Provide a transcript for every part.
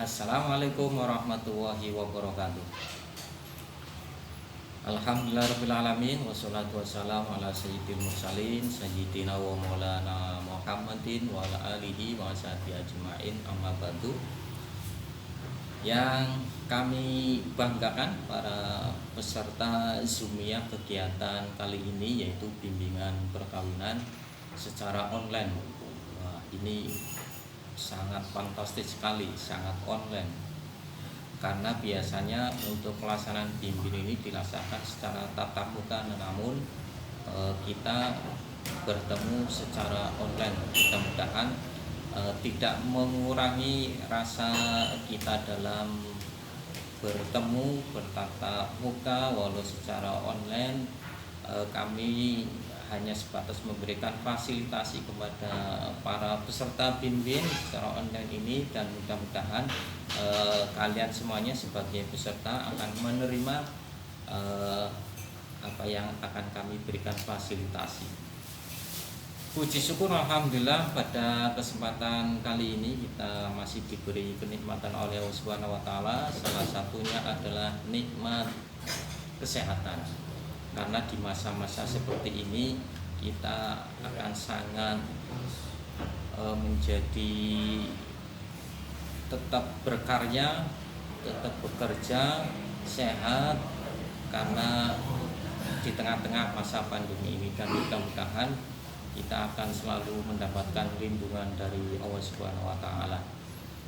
Assalamualaikum warahmatullahi wabarakatuh. Alhamdulillahirrabbilalamin. Wassalatu wassalamu ala sayyidil mursalin sayyidina wa maulana Muhammadin wa ala alihi wa sahbihi ajma'in, amma ba'du. Yang kami banggakan para peserta Zoomiyah kegiatan kali ini, yaitu bimbingan perkawinan secara online. Wah, ini sangat fantastis sekali, sangat online. Karena biasanya untuk pelaksanaan bimbingan ini dilaksanakan secara tatap muka, namun kita bertemu secara online. Mudah-mudahan tidak mengurangi rasa kita dalam bertemu bertatap muka walau secara online. Kami hanya sebatas memberikan fasilitasi kepada para peserta bimbing secara online ini, dan mudah-mudahan kalian semuanya sebagai peserta akan menerima apa yang akan kami berikan fasilitasi. Puji syukur alhamdulillah, pada kesempatan kali ini kita masih diberi kenikmatan oleh Allah Subhanahu wa taala. Salah satunya adalah nikmat kesehatan. Karena di masa-masa seperti ini kita akan sangat menjadi tetap berkarya, tetap bekerja, sehat, karena di tengah-tengah masa pandemi ini, dan mudah-mudahan kita akan selalu mendapatkan lindungan dari Allah Subhanahu wa taala.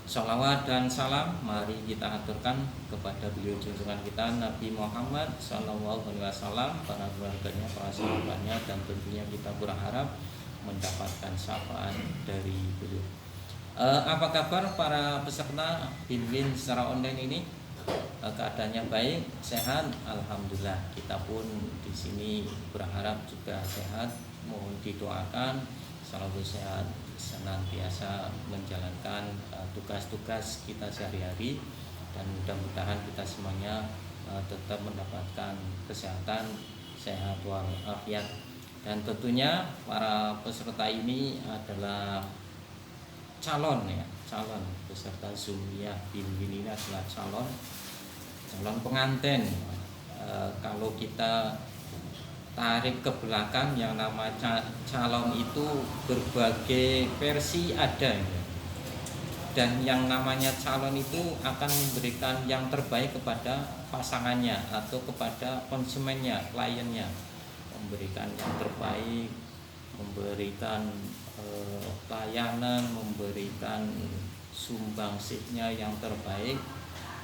Shalawat dan salam mari kita aturkan kepada beliau junjungan kita Nabi Muhammad SAW, para keluarganya, para sahabatnya, dan tentunya kita berharap mendapatkan syafaat dari beliau. Apa kabar para peserta bimbing secara online ini? Keadaannya baik, sehat, alhamdulillah. Kita pun di sini berharap juga sehat. Mohon didoakan selalu sehat, senantiasa menjalankan tugas-tugas kita sehari-hari, dan mudah-mudahan kita semuanya tetap mendapatkan kesehatan, sehat walafiat. Dan tentunya para peserta ini adalah calon peserta Zoomiyah bimbing ini adalah calon pengantin. Kalau kita tarik ke belakang, yang nama calon itu berbagai versi ada, dan yang namanya calon itu akan memberikan yang terbaik kepada pasangannya atau kepada konsumennya, kliennya, memberikan yang terbaik, memberikan layanan, memberikan sumbangsihnya yang terbaik.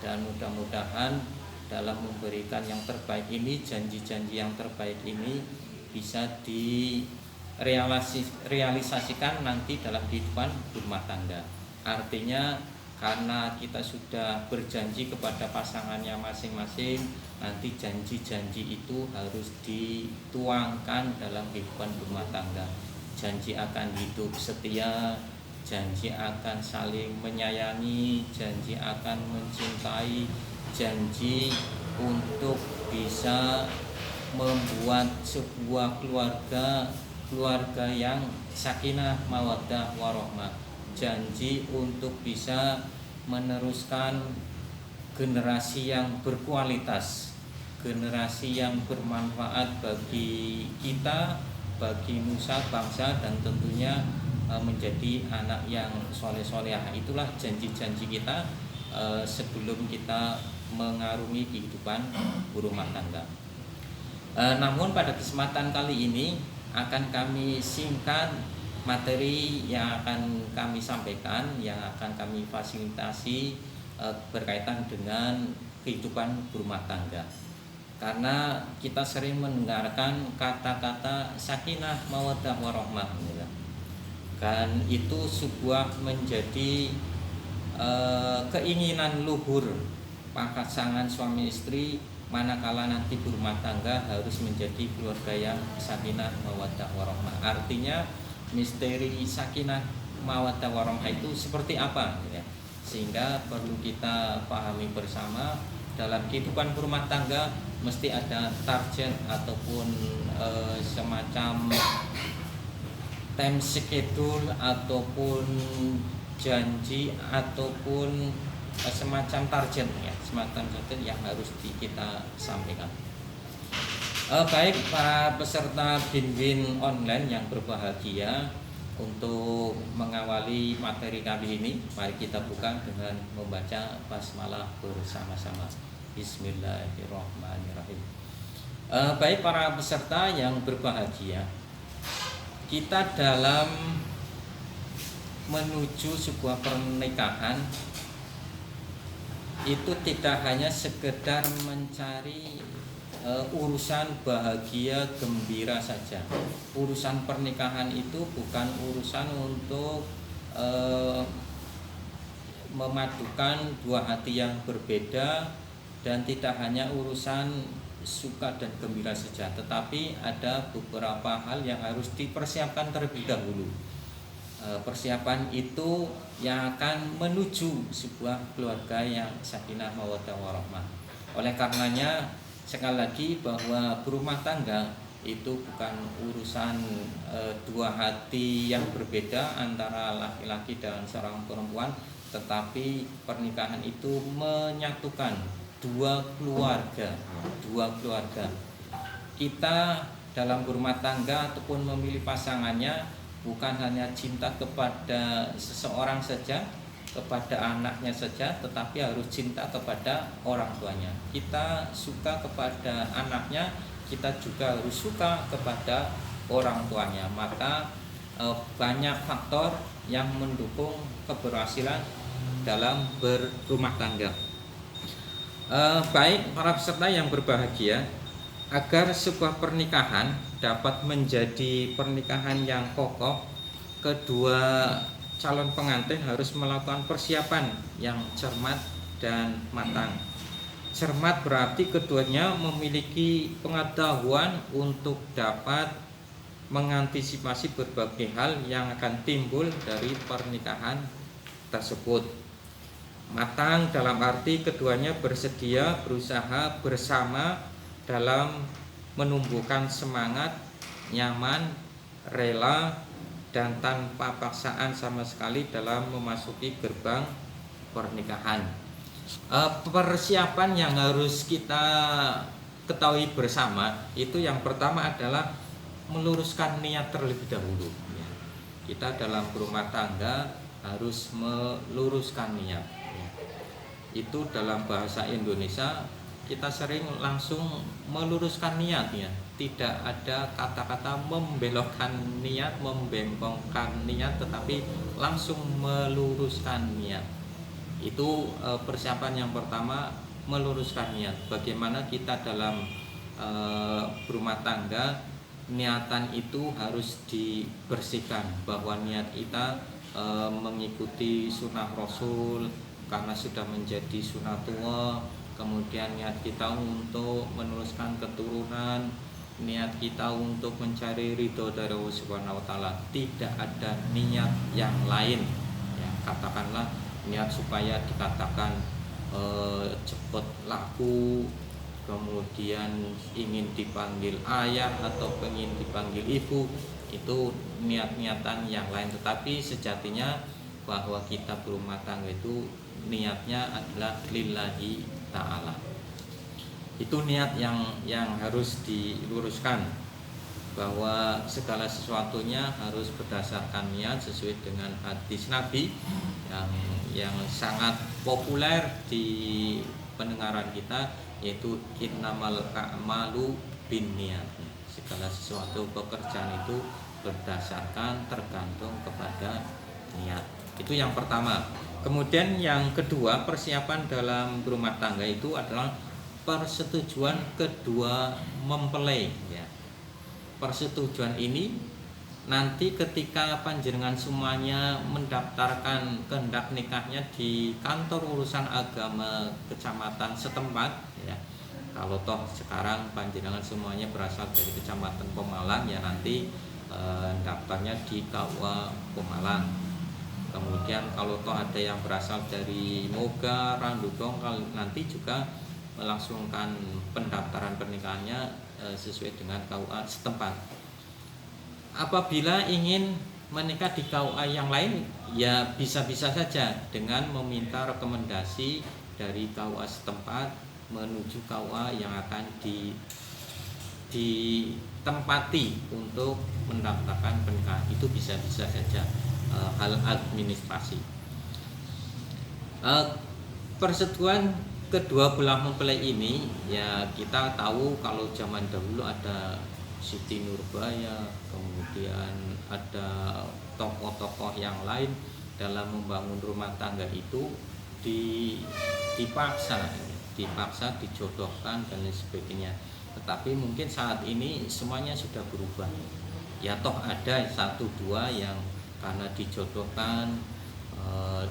Dan mudah-mudahan dalam memberikan yang terbaik ini, janji-janji yang terbaik ini bisa direalisasikan nanti dalam kehidupan rumah tangga. Artinya karena kita sudah berjanji kepada pasangannya masing-masing, nanti janji-janji itu harus dituangkan dalam kehidupan rumah tangga. Janji akan hidup setia, janji akan saling menyayangi, janji akan mencintai, janji untuk bisa membuat sebuah keluarga yang sakinah, mawaddah, warahmah. Janji untuk bisa meneruskan generasi yang berkualitas, generasi yang bermanfaat bagi kita, bagi nusa bangsa, dan tentunya menjadi anak yang soleh-solehah. Itulah janji-janji kita sebelum kita mengarungi kehidupan berumah tangga. Namun pada kesempatan kali ini akan kami singkat materi yang akan kami sampaikan, yang akan kami fasilitasi berkaitan dengan kehidupan berumah tangga. Karena kita sering mendengarkan kata-kata sakinah, mawaddah, warahmah, kan itu sebuah menjadi keinginan luhur pasangan suami istri manakala nanti berumah tangga harus menjadi keluarga yang sakinah, mawaddah, warahmah. Artinya misteri sakinah, mawaddah, warahmah itu seperti apa, sehingga perlu kita pahami bersama. Dalam kehidupan berumah tangga mesti ada target ataupun semacam time schedule ataupun janji ataupun semacam target ya, semacam target yang harus kita sampaikan. Baik para peserta Binwin online yang berbahagia, untuk mengawali materi kali ini, mari kita buka dengan membaca basmalah bersama-sama. Bismillahirrahmanirrahim. Baik para peserta yang berbahagia, kita dalam menuju sebuah pernikahan itu tidak hanya sekedar mencari urusan bahagia gembira saja. Urusan pernikahan itu bukan urusan untuk memadukan dua hati yang berbeda, dan tidak hanya urusan suka dan gembira saja, tetapi ada beberapa hal yang harus dipersiapkan terlebih dahulu. Persiapan itu yang akan menuju sebuah keluarga yang sakinah mawaddah warahmah. Oleh karenanya, sekali lagi bahwa berumah tangga itu bukan urusan dua hati yang berbeda antara laki-laki dan seorang perempuan, tetapi pernikahan itu menyatukan dua keluarga. Kita dalam berumah tangga ataupun memilih pasangannya bukan hanya cinta kepada seseorang saja, kepada anaknya saja, tetapi harus cinta kepada orang tuanya. Kita suka kepada anaknya, kita juga harus suka kepada orang tuanya. Maka banyak faktor yang mendukung keberhasilan dalam berumah tangga. Baik para peserta yang berbahagia, agar sebuah pernikahan dapat menjadi pernikahan yang kokoh, kedua calon pengantin harus melakukan persiapan yang cermat dan matang. Cermat berarti keduanya memiliki pengetahuan untuk dapat mengantisipasi berbagai hal yang akan timbul dari pernikahan tersebut. Matang dalam arti keduanya bersedia berusaha bersama dalam menumbuhkan semangat, nyaman, rela, dan tanpa paksaan sama sekali dalam memasuki gerbang pernikahan. Persiapan yang harus kita ketahui bersama itu yang pertama adalah meluruskan niat terlebih dahulu. Kita dalam berumah tangga harus meluruskan niat. Itu dalam bahasa Indonesia kita sering langsung meluruskan niat ya. Tidak ada kata-kata membelokkan niat, membengkokkan niat, tetapi langsung meluruskan niat. Itu persiapan yang pertama, meluruskan niat. Bagaimana kita dalam berumah tangga, niatan itu harus dibersihkan, bahwa niat kita mengikuti sunnah Rasul karena sudah menjadi sunatullah. Kemudian niat kita untuk meneruskan keturunan, niat kita untuk mencari ridho dari Allah Subhanahu wa taala. Tidak ada niat yang lain. Ya, katakanlah niat supaya dikatakan cepat laku, kemudian ingin dipanggil ayah atau ingin dipanggil ibu, itu niat-niatan yang lain. Tetapi sejatinya bahwa kita berumah tangga itu niatnya adalah lillahi ta'ala. Itu niat yang harus diluruskan, bahwa segala sesuatunya harus berdasarkan niat sesuai dengan hadis Nabi yang sangat populer di pendengaran kita, yaitu innamal a'malu binniyat. Segala sesuatu pekerjaan itu berdasarkan, tergantung kepada niat. Itu yang pertama. Kemudian yang kedua, persiapan dalam berumah tangga itu adalah persetujuan kedua mempelai ya. Persetujuan ini nanti ketika panjenengan semuanya mendaftarkan kehendak nikahnya di kantor urusan agama kecamatan setempat ya. Kalau toh sekarang panjenengan semuanya berasal dari kecamatan Pemalang ya, nanti daftarnya di KUA Pemalang. Kemudian kalau toh ada yang berasal dari Moga, Randugong, nanti juga melangsungkan pendaftaran pernikahannya sesuai dengan KUA setempat. Apabila ingin menikah di KUA yang lain ya bisa-bisa saja dengan meminta rekomendasi dari KUA setempat menuju KUA yang akan ditempati untuk mendaftarkan pernikahan. Itu bisa-bisa saja hal administrasi. Persetujuan kedua belah mempelai ini ya kita tahu kalau zaman dahulu ada Siti Nurbaya, kemudian ada tokoh-tokoh yang lain dalam membangun rumah tangga itu dipaksa dijodohkan dan lain sebagainya. Tetapi mungkin saat ini semuanya sudah berubah. Ya toh ada satu dua yang karena dijodohkan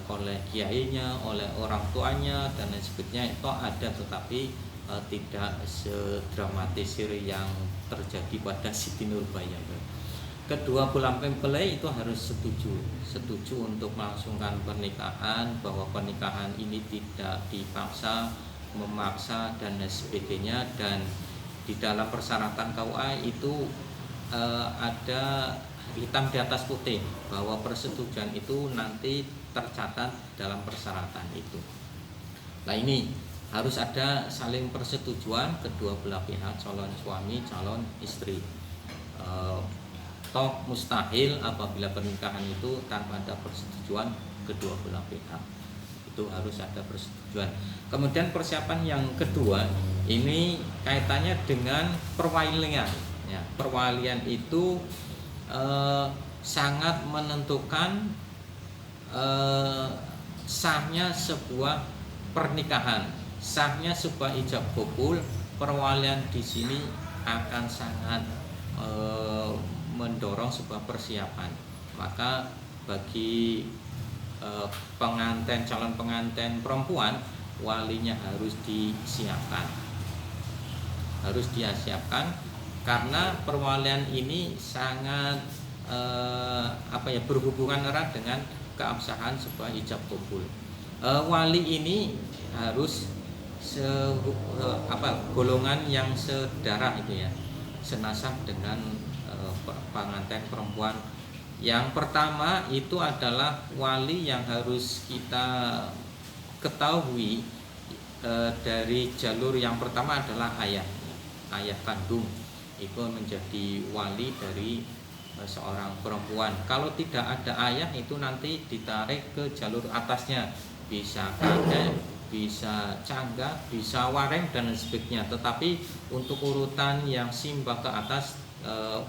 oleh kiainya, oleh orang tuanya dan lain sebagainya, itu ada, tetapi tidak sedramatisir yang terjadi pada Siti Nurbaya. Kedua belah mempelai itu harus setuju untuk melangsungkan pernikahan, bahwa pernikahan ini tidak dipaksa, memaksa dan lain sebagainya. Dan di dalam persyaratan KUA itu ada hitam di atas putih bahwa persetujuan itu nanti tercatat dalam persyaratan itu. Nah ini harus ada saling persetujuan kedua belah pihak, calon suami, calon istri. Toh mustahil apabila pernikahan itu tanpa ada persetujuan kedua belah pihak. Itu harus ada persetujuan. Kemudian persiapan yang kedua ini kaitannya dengan perwalian. Ya, perwalian itu sangat menentukan sahnya sebuah pernikahan, sahnya sebuah ijab kabul. Perwalian di sini akan sangat mendorong sebuah persiapan. Maka bagi calon pengantin perempuan, walinya harus disiapkan, karena perwalian ini sangat berhubungan erat dengan keabsahan sebuah ijab kabul. Wali ini harus golongan yang sedarah itu ya, senasab dengan pengantin perempuan. Yang pertama itu adalah wali yang harus kita ketahui dari jalur yang pertama adalah ayah kandung. Itu menjadi wali dari seorang perempuan. Kalau tidak ada ayah itu nanti ditarik ke jalur atasnya, bisa kakek, bisa cangga, bisa wareng dan sebagainya. Tetapi untuk urutan yang simbah ke atas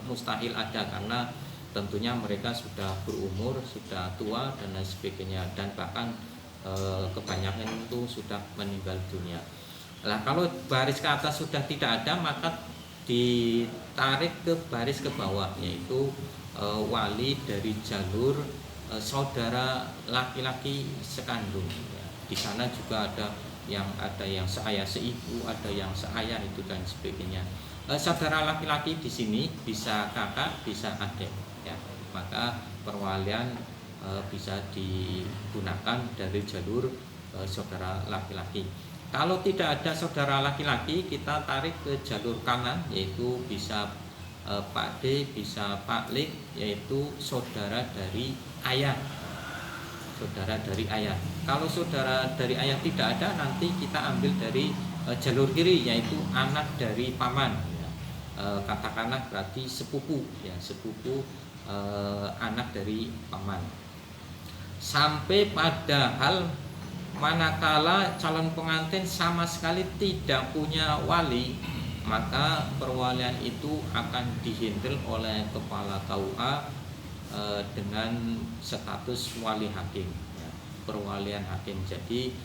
mustahil ada, karena tentunya mereka sudah berumur, sudah tua dan lain sebagainya, dan bahkan kebanyakan itu sudah meninggal dunia. Nah, kalau baris ke atas sudah tidak ada, maka ditarik ke baris ke bawah, yaitu wali dari jalur saudara laki-laki sekandung. Di sana juga ada yang seayah seibu, ada yang seayah itu dan sebagainya. Saudara laki-laki di sini bisa kakak, bisa adik, ya. Maka perwalian bisa digunakan dari jalur saudara laki-laki. Kalau tidak ada saudara laki-laki, kita tarik ke jalur kanan, yaitu bisa Pak D, bisa Pak Lik, yaitu saudara dari ayah. Kalau saudara dari ayah tidak ada, nanti kita ambil dari jalur kiri, yaitu anak dari paman. Katakanlah berarti sepupu, ya, anak dari paman. Sampai pada hal manakala calon pengantin sama sekali tidak punya wali, maka perwalian itu akan dihintil oleh kepala KUA dengan status wali hakim, ya, perwalian hakim. Jadi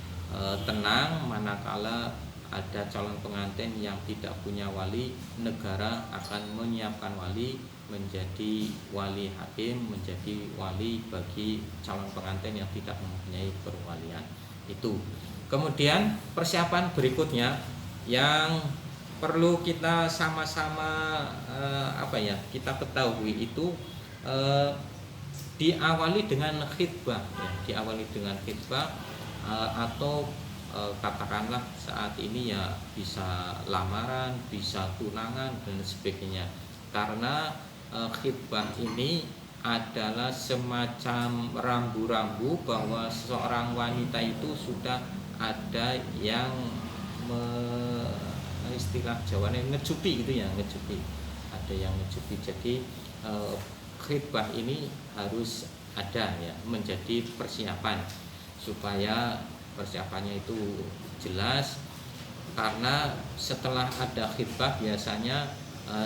tenang, manakala ada calon pengantin yang tidak punya wali, negara akan menyiapkan wali menjadi wali hakim, menjadi wali bagi calon pengantin yang tidak mempunyai perwalian. Itu. Kemudian persiapan berikutnya yang perlu kita sama-sama kita ketahui itu diawali dengan khitbah, ya, atau katakanlah saat ini ya bisa lamaran, bisa tunangan dan sebagainya. Karena khitbah ini adalah semacam rambu-rambu bahwa seorang wanita itu sudah ada yang istilah Jawanya ngecupi gitu ya, ngecupi. Ada yang ngecupi. Jadi khitbah ini harus ada ya, menjadi persiapan supaya persiapannya itu jelas, karena setelah ada khitbah biasanya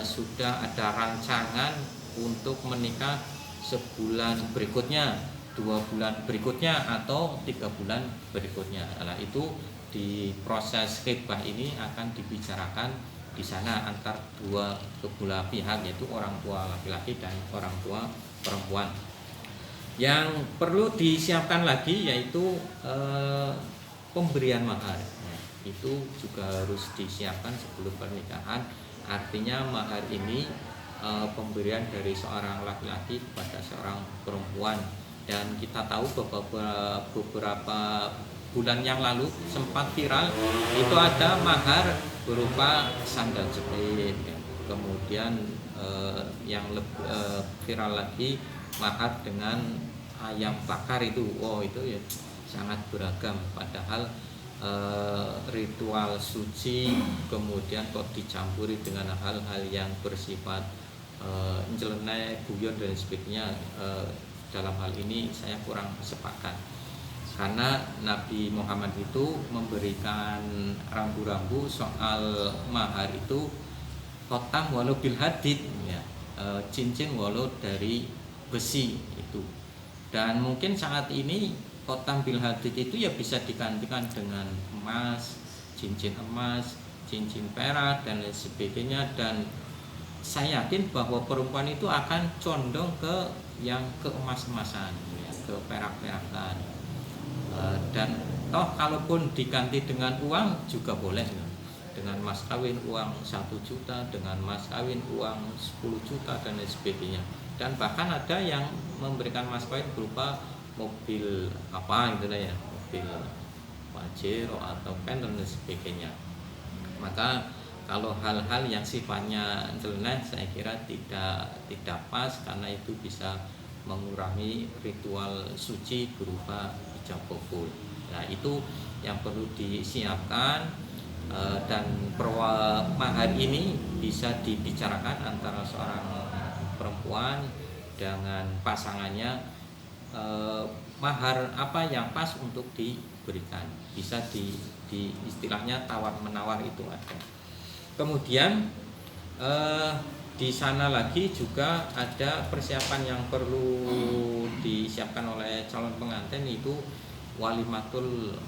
sudah ada rancangan untuk menikah sebulan berikutnya, 2 bulan berikutnya, atau 3 bulan berikutnya. Nah, itu di proses khitbah ini akan dibicarakan di sana antar dua belah pihak, yaitu orang tua laki-laki dan orang tua perempuan. Yang perlu disiapkan lagi yaitu pemberian mahar. Nah, itu juga harus disiapkan sebelum pernikahan. Artinya mahar ini pemberian dari seorang laki-laki kepada seorang perempuan. Dan kita tahu beberapa bulan yang lalu sempat viral itu ada mahar berupa sandal jepit, kemudian yang lebih viral lagi mahar dengan ayam bakar itu. Itu ya sangat beragam, padahal ritual suci kemudian kok dicampuri dengan hal-hal yang bersifat nyeleneh, guyon dan sebagainya. Dalam hal ini saya kurang sepakat, karena Nabi Muhammad itu memberikan rambu-rambu soal mahar itu khotam walau bil hadid ya, cincin walau dari besi itu. Dan mungkin saat ini khotam bil hadid itu ya bisa digantikan dengan emas, cincin emas, cincin perak dan lain sebagainya. Dan saya yakin bahwa perempuan itu akan condong ke yang keemas-emasan ya, ke perak-perakan. Dan toh kalaupun diganti dengan uang juga boleh ya. Dengan mas kawin uang 1 juta, dengan mas kawin uang 10 juta dan lain sebagainya. Dan bahkan ada yang memberikan mas kawin berupa mobil apa gitu lah ya, mobil Pajero atau Phantom dan sebagainya. Maka kalau hal-hal yang sifatnya nyeleneh saya kira tidak pas, karena itu bisa mengurangi ritual suci berupa ijab kabul. Nah, itu yang perlu disiapkan, dan mahar ini bisa dibicarakan antara seorang perempuan dengan pasangannya, mahar apa yang pas untuk diberikan. Bisa di istilahnya tawar menawar itu ada. Kemudian di sana lagi juga ada persiapan yang perlu disiapkan oleh calon pengantin, itu walimatul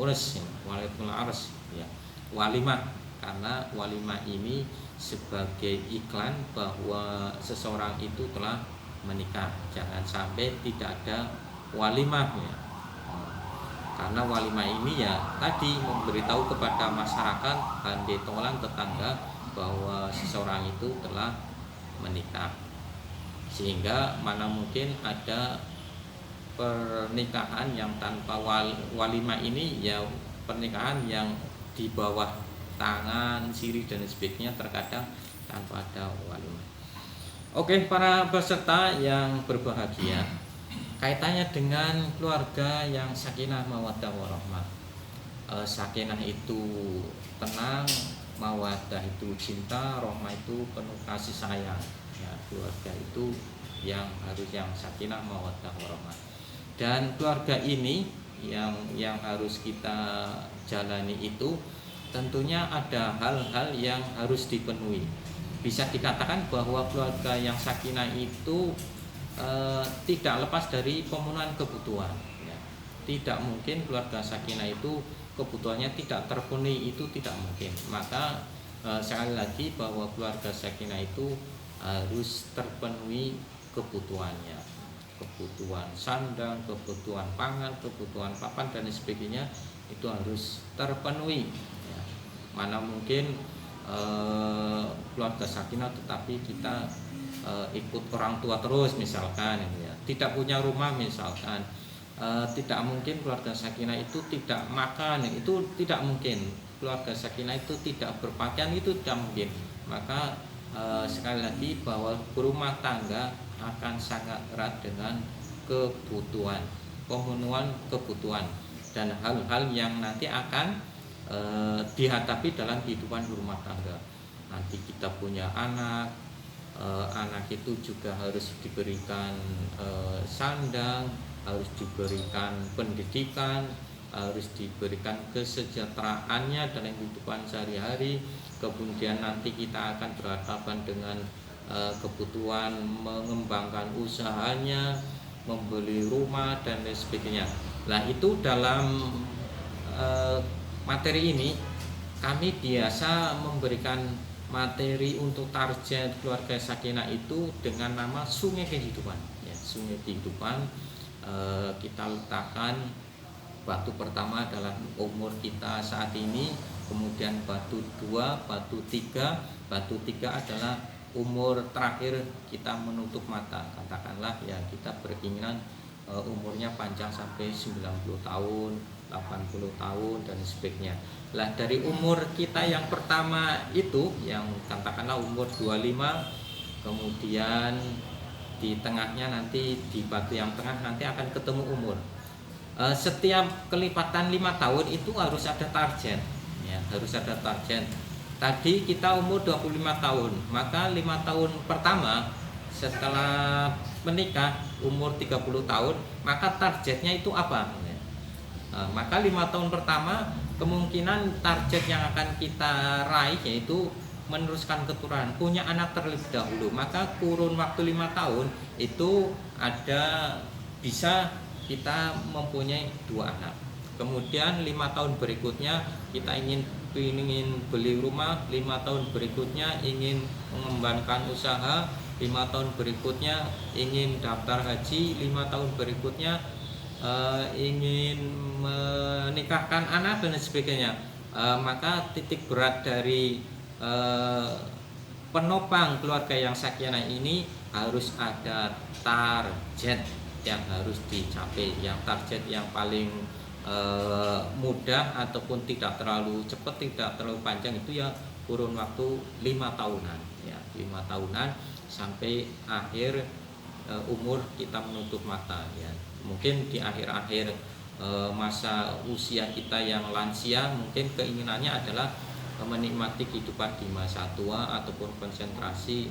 urs, walimatul ars ya. Walimah, karena walimah ini sebagai iklan bahwa seseorang itu telah menikah. Jangan sampai tidak ada walimah ya. Karena walimah ini ya tadi memberitahu kepada masyarakat, handai tolan tetangga, bahwa seseorang itu telah menikah. Sehingga mana mungkin ada pernikahan yang tanpa walimah ini ya, pernikahan yang di bawah tangan, sirih dan sebagainya, terkadang tanpa ada walimah. Oke, para peserta yang berbahagia, kaitannya dengan keluarga yang sakinah mawaddah warahmah. Sakinah itu tenang, mawaddah itu cinta, rahmah itu penuh kasih sayang ya. Keluarga itu yang harus yang sakinah mawaddah warahmah. Dan keluarga ini yang harus kita jalani itu tentunya ada hal-hal yang harus dipenuhi. Bisa dikatakan bahwa keluarga yang sakinah itu tidak lepas dari pemenuhan kebutuhan ya. Tidak mungkin keluarga sakinah itu kebutuhannya tidak terpenuhi, itu tidak mungkin. Maka sekali lagi bahwa keluarga sakinah itu harus terpenuhi kebutuhannya, kebutuhan sandang, kebutuhan pangan, kebutuhan papan dan sebagainya, itu harus terpenuhi ya. Mana mungkin keluarga sakinah tetapi kita ikut orang tua terus misalkan ya. Tidak punya rumah misalkan, tidak mungkin keluarga sakinah itu tidak makan, itu tidak mungkin. Keluarga sakinah itu tidak berpakaian, itu tidak mungkin. Maka sekali lagi bahwa berumah tangga akan sangat erat dengan kebutuhan, pemenuhan kebutuhan dan hal-hal yang nanti akan dihadapi dalam kehidupan rumah tangga. Nanti kita punya anak, anak itu juga harus diberikan sandang, harus diberikan pendidikan, harus diberikan kesejahteraannya dalam kehidupan sehari-hari. Kemudian nanti kita akan berhadapan dengan kebutuhan mengembangkan usahanya, membeli rumah dan lain sebagainya. Nah, itu dalam materi ini kami biasa memberikan materi untuk target keluarga sakinah itu dengan nama sungai kehidupan. Ya, sungai kehidupan kita letakkan batu pertama adalah umur kita saat ini, kemudian batu 2, batu 3, batu 3 adalah umur terakhir kita menutup mata. Katakanlah ya kita berkeinginan umurnya panjang sampai 90 tahun, 80 tahun dan sebagainya. Lah dari umur kita yang pertama itu yang katakanlah umur 25, kemudian di tengahnya nanti di batu yang tengah nanti akan ketemu umur. Setiap kelipatan 5 tahun itu harus ada target ya, harus ada target. Tadi kita umur 25 tahun, maka 5 tahun pertama setelah menikah umur 30 tahun, maka targetnya itu apa? Maka 5 tahun pertama kemungkinan target yang akan kita raih yaitu meneruskan keturunan, punya anak terlebih dahulu. Maka kurun waktu 5 tahun itu ada bisa kita mempunyai 2 anak. Kemudian 5 tahun berikutnya kita ingin beli rumah, 5 tahun berikutnya ingin mengembangkan usaha, 5 tahun berikutnya ingin daftar haji, 5 tahun berikutnya ingin menikahkan anak dan sebagainya. Maka titik berat dari penopang keluarga yang sakinah ini harus ada target yang harus dicapai, yang target yang paling mudah ataupun tidak terlalu cepat, tidak terlalu panjang itu ya kurun waktu 5 tahunan ya, 5 tahunan sampai akhir umur kita menutup mata ya. Mungkin di akhir-akhir masa usia kita yang lansia mungkin keinginannya adalah menikmati kehidupan di masa tua ataupun konsentrasi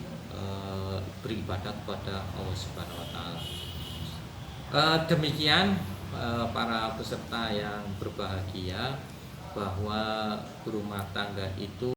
beribadat kepada Allah Subhanahu wa taala. Demikian para peserta yang berbahagia, bahwa berumah tangga itu